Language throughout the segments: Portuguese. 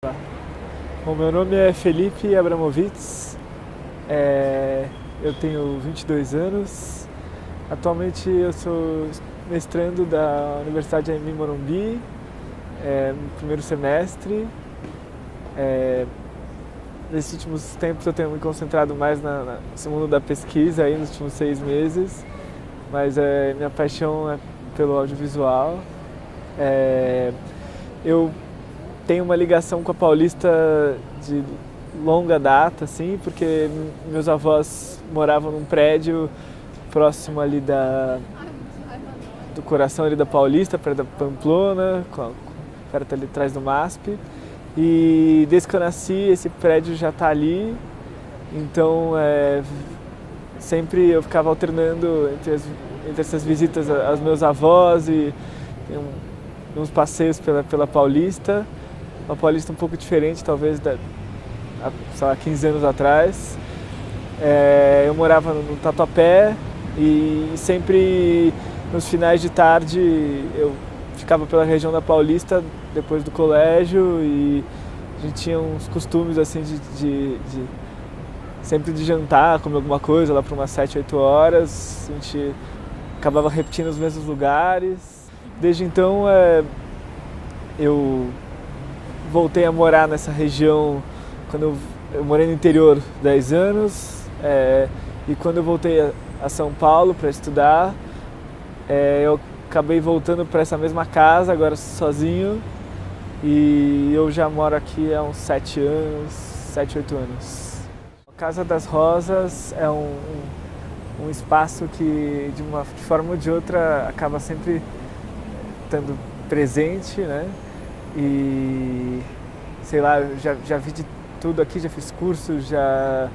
Bom, meu nome é Felipe Abramovitz, eu tenho 22 anos, atualmente eu sou mestrando da Universidade AMI Morumbi, no primeiro semestre. Nesses últimos tempos eu tenho me concentrado mais nesse mundo da pesquisa aí, nos últimos 6 meses, mas minha paixão é pelo audiovisual. Eu tenho uma ligação com a Paulista de longa data, assim, porque meus avós moravam num prédio próximo ali do coração ali da Paulista, perto da Pamplona, perto ali atrás do MASP. E desde que eu nasci, esse prédio já está ali, então sempre eu ficava alternando entre essas visitas aos meus avós e uns passeios pela Paulista. Uma Paulista um pouco diferente, talvez, há 15 anos atrás. Eu morava no Tatuapé e sempre nos finais de tarde eu ficava pela região da Paulista depois do colégio e a gente tinha uns costumes assim sempre de jantar, comer alguma coisa lá para umas 7, 8 horas. A gente acabava repetindo os mesmos lugares. Desde então eu voltei a morar nessa região quando eu morei no interior 10 anos e quando eu voltei a São Paulo para estudar, eu acabei voltando para essa mesma casa, agora sozinho, e eu já moro aqui há uns 7 anos, 7, 8 anos. A Casa das Rosas é um espaço que de forma ou de outra acaba sempre estando presente, né? E sei lá, eu já vi de tudo aqui, já fiz cursos, já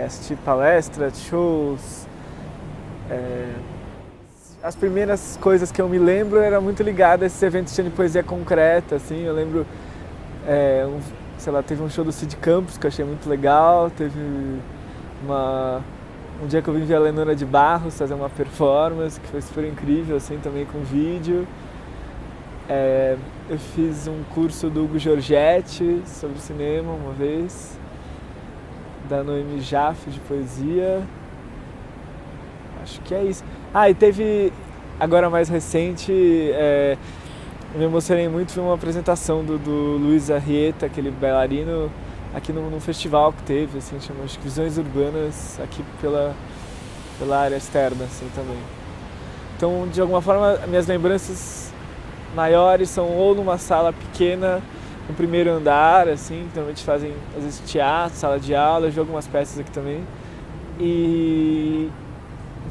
assisti palestras, shows. As primeiras coisas que eu me lembro eram muito ligadas a esses eventos de poesia concreta, assim. Eu lembro, teve um show do Cid Campos que eu achei muito legal, teve um dia que eu vim ver a Lenora de Barros fazer uma performance que foi super incrível, assim, também com vídeo. Eu fiz um curso do Hugo Giorgetti sobre cinema uma vez, da Noemi Jaffe de poesia. Acho que é isso. E teve, agora mais recente, eu me emocionei muito, foi uma apresentação do Luiz Arrieta, aquele bailarino, aqui num festival que teve, assim, chama acho que Visões Urbanas, aqui pela área externa, assim, também. Então, de alguma forma, minhas lembranças maiores são ou numa sala pequena, no primeiro andar, assim, que normalmente fazem, às vezes, teatro, sala de aula, eu vi algumas peças aqui também.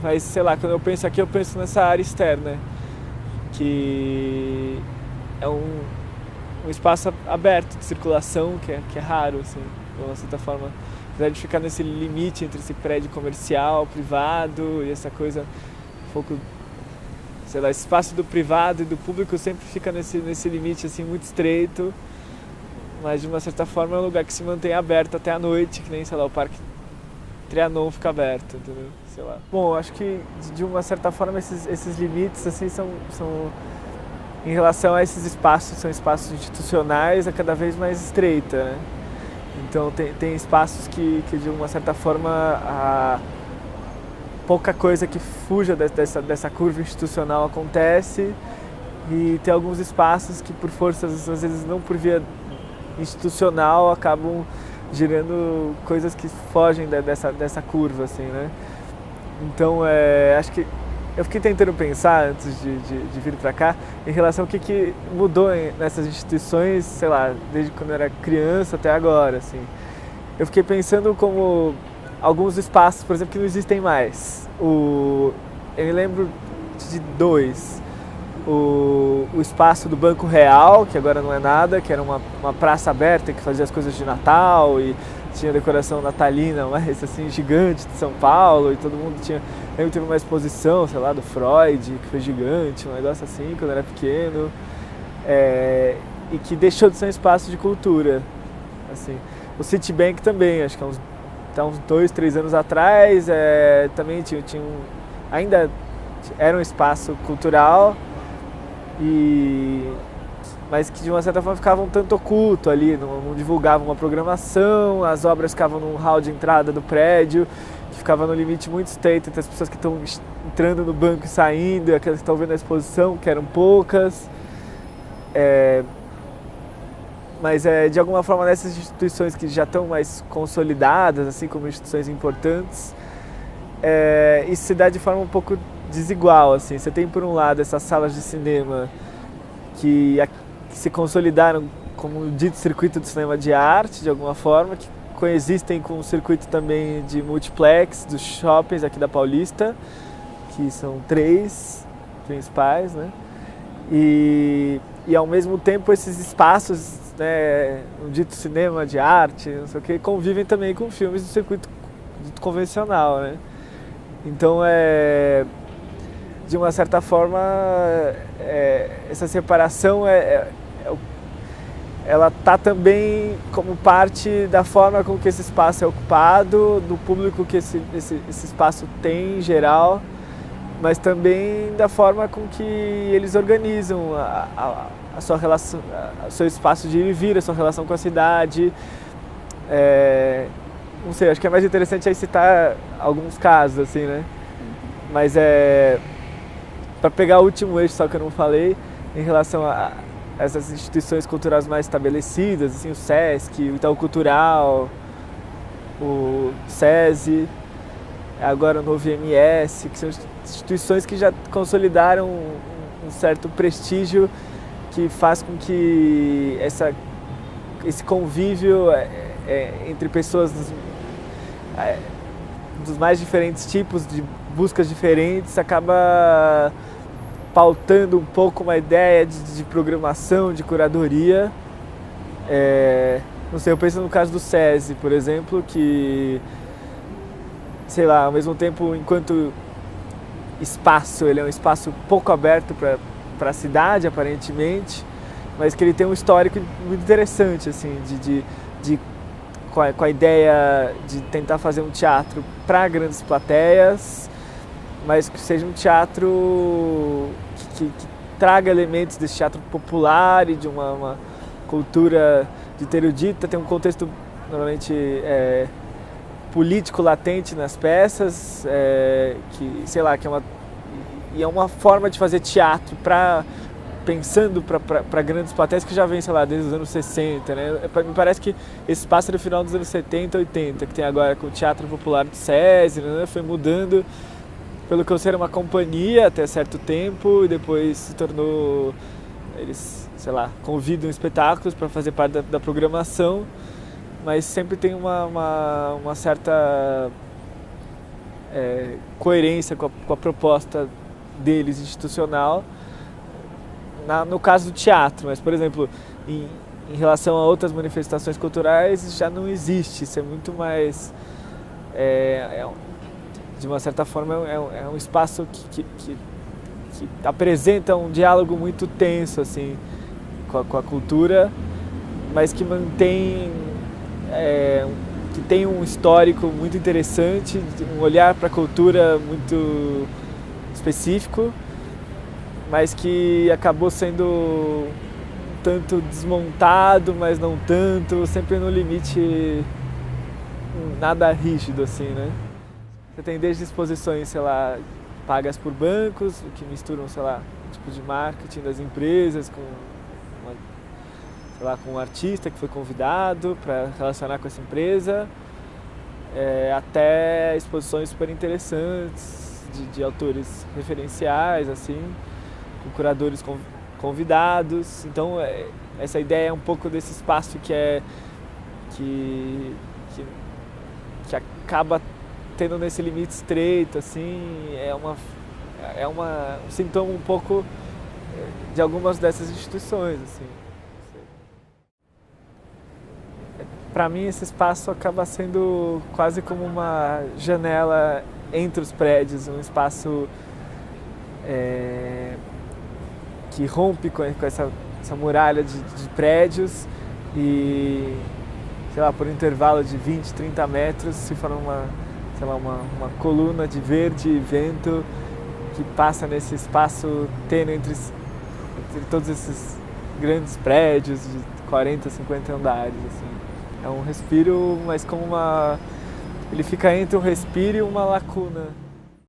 Mas, sei lá, quando eu penso aqui, eu penso nessa área externa, que é um espaço aberto de circulação, que é raro, assim, de uma certa forma. Apesar de ficar nesse limite entre esse prédio comercial, privado e essa coisa um pouco, sei lá, esse espaço do privado e do público sempre fica nesse limite assim muito estreito, mas de uma certa forma é um lugar que se mantém aberto até a noite, que nem, sei lá, o Parque Trianon fica aberto, entendeu? Sei lá. Bom, acho que de uma certa forma esses limites assim são em relação a esses espaços, são espaços institucionais a cada vez mais estreita, né? Então tem espaços que de uma certa forma pouca coisa que fuja dessa curva institucional acontece, e tem alguns espaços que por forças, às vezes não por via institucional, acabam gerando coisas que fogem dessa curva, assim, né? Então, acho que eu fiquei tentando pensar, antes de vir para cá, em relação ao que mudou nessas instituições, sei lá, desde quando eu era criança até agora, assim. Eu fiquei pensando como alguns espaços, por exemplo, que não existem mais. Eu me lembro de 2. O espaço do Banco Real, que agora não é nada, que era uma praça aberta que fazia as coisas de Natal e tinha decoração natalina, mas assim, gigante de São Paulo, e todo mundo tinha... Eu teve uma exposição, sei lá, do Freud, que foi gigante, um negócio assim, quando eu era pequeno, e que deixou de ser um espaço de cultura, assim. O Citibank também, acho que há uns 2, 3 anos atrás, também ainda era um espaço cultural, mas que de uma certa forma ficavam um tanto oculto ali, não divulgavam uma programação, as obras ficavam num hall de entrada do prédio, que ficava no limite muito estreito entre as pessoas que estão entrando no banco e saindo, e aquelas que estão vendo a exposição, que eram poucas. Mas de alguma forma nessas instituições que já estão mais consolidadas, assim como instituições importantes, isso se dá de forma um pouco desigual, assim. Você tem por um lado essas salas de cinema que se consolidaram como um dito circuito de cinema de arte, de alguma forma, que coexistem com o circuito também de multiplex dos shoppings aqui da Paulista, que são 3 principais, né? E ao mesmo tempo esses espaços, né, um dito cinema de arte, não sei o que, convivem também com filmes do circuito convencional, né? Então de uma certa forma essa separação ela está também como parte da forma com que esse espaço é ocupado, do público que esse espaço tem em geral, mas também da forma com que eles organizam a sua relação, o seu espaço de ir e vir, a sua relação com a cidade. Não sei, acho que é mais interessante aí citar alguns casos, assim, né? Mas para pegar o último eixo só que eu não falei, em relação a essas instituições culturais mais estabelecidas, assim, o SESC, o Itaú Cultural, o SESI, agora o novo IMS, que são instituições que já consolidaram um certo prestígio que faz com que esse convívio entre pessoas dos mais diferentes tipos, de buscas diferentes, acaba pautando um pouco uma ideia de programação, de curadoria. Não sei, eu penso no caso do SESI, por exemplo, que, sei lá, ao mesmo tempo, enquanto espaço, ele é um espaço pouco aberto para a cidade, aparentemente, mas que ele tem um histórico muito interessante, assim, com a ideia de tentar fazer um teatro para grandes plateias, mas que seja um teatro que traga elementos desse teatro popular e de uma cultura dita erudita. Tem um contexto normalmente político latente nas peças, que, sei lá, que é uma forma de fazer teatro pensando para grandes plateias que já vem, sei lá, desde os anos 60, né? Me parece que esse espaço é do final dos anos 70, 80, que tem agora com o Teatro Popular do SESI, né? Foi mudando, pelo que eu sei, era uma companhia até certo tempo, e depois se tornou, eles, sei lá, convidam espetáculos para fazer parte da programação, mas sempre tem uma certa coerência com a proposta deles institucional, no caso do teatro. Mas, por exemplo, em relação a outras manifestações culturais, já não existe. Isso é muito mais, de uma certa forma, é um espaço que apresenta um diálogo muito tenso, assim, com a cultura, mas que mantém, que tem um histórico muito interessante, um olhar para a cultura muito específico, mas que acabou sendo um tanto desmontado, mas não tanto, sempre no limite, nada rígido, assim, né? Você tem desde exposições, sei lá, pagas por bancos, que misturam, sei lá, tipo de marketing das empresas com um artista que foi convidado para relacionar com essa empresa, até exposições super interessantes de autores referenciais, assim, com curadores convidados. Então, essa ideia é um pouco desse espaço que acaba tendo nesse limite estreito, assim, um sintoma um pouco de algumas dessas instituições, assim. Para mim, esse espaço acaba sendo quase como uma janela entre os prédios, um espaço que rompe com essa muralha de prédios e, sei lá, por um intervalo de 20, 30 metros se forma uma coluna de verde e vento que passa nesse espaço tênue entre todos esses grandes prédios de 40, 50 andares, assim. É um respiro, mas como uma... Ele fica entre um respiro e uma lacuna.